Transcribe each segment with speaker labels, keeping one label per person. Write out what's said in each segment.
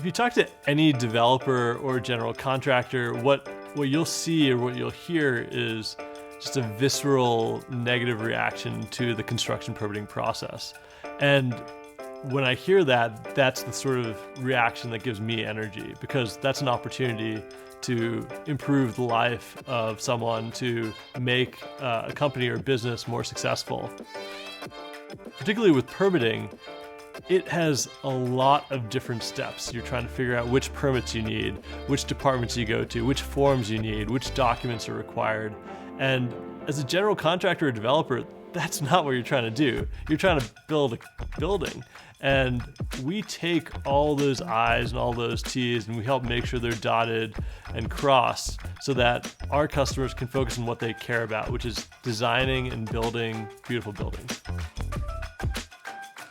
Speaker 1: If you talk to any developer or general contractor, what you'll see or what you'll hear is just a visceral negative reaction to the construction permitting process. And when I hear that, that's the sort of reaction that gives me energy, because that's an opportunity to improve the life of someone, to make a company or business more successful. Particularly with permitting, it has a lot of different steps. You're trying to figure out which permits you need, which departments you go to, which forms you need, which documents are required. And as a general contractor or developer, that's not what you're trying to do. You're trying to build a building. And we take all those I's and all those T's and we help make sure they're dotted and crossed so that our customers can focus on what they care about, which is designing and building beautiful buildings.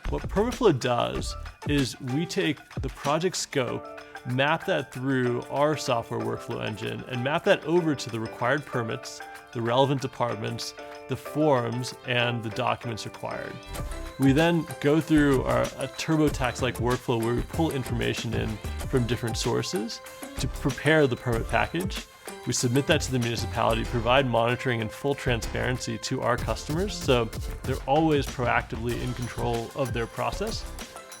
Speaker 1: What PermitFlow does is we take the project scope, map that through our software workflow engine, and map that over to the required permits, the relevant departments, the forms, and the documents required. We then go through a TurboTax-like workflow where we pull information in from different sources to prepare the permit package. We submit that to the municipality, provide monitoring and full transparency to our customers, so they're always proactively in control of their process,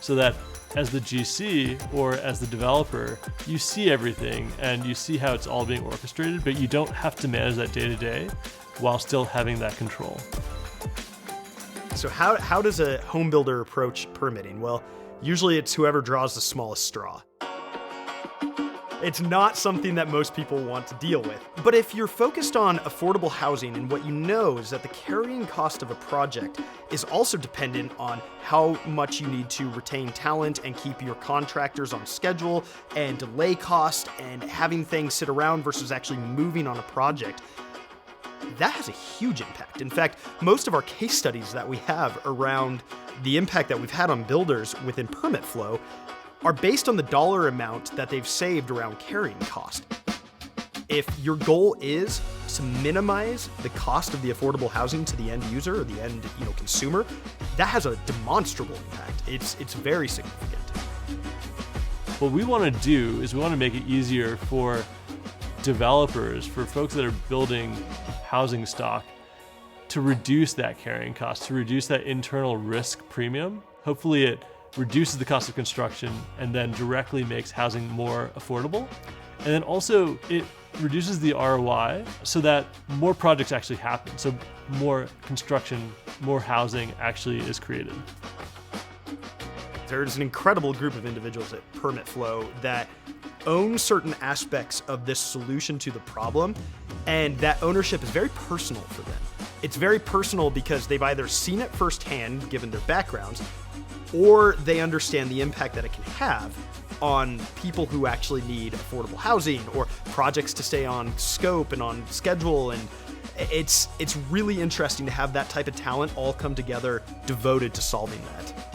Speaker 1: so that as the GC or as the developer, you see everything and you see how it's all being orchestrated, but you don't have to manage that day to day while still having that control.
Speaker 2: So how does a home builder approach permitting? Well, usually it's whoever draws the smallest straw. It's not something that most people want to deal with. But if you're focused on affordable housing, and what you know is that the carrying cost of a project is also dependent on how much you need to retain talent and keep your contractors on schedule, and delay cost, and having things sit around versus actually moving on a project, that has a huge impact. In fact, most of our case studies that we have around the impact that we've had on builders within PermitFlow are based on the dollar amount that they've saved around carrying cost. If your goal is to minimize the cost of the affordable housing to the end user or the end consumer, that has a demonstrable impact. It's very significant.
Speaker 1: What we want to do is we want to make it easier for developers, for folks that are building housing stock, to reduce that carrying cost, to reduce that internal risk premium. Hopefully it reduces the cost of construction and then directly makes housing more affordable. And then also it reduces the ROI so that more projects actually happen. So more construction, more housing actually is created.
Speaker 2: There's an incredible group of individuals at PermitFlow that own certain aspects of this solution to the problem, and that ownership is very personal for them. It's very personal because they've either seen it firsthand, given their backgrounds, or they understand the impact that it can have on people who actually need affordable housing or projects to stay on scope and on schedule. And it's really interesting to have that type of talent all come together devoted to solving that.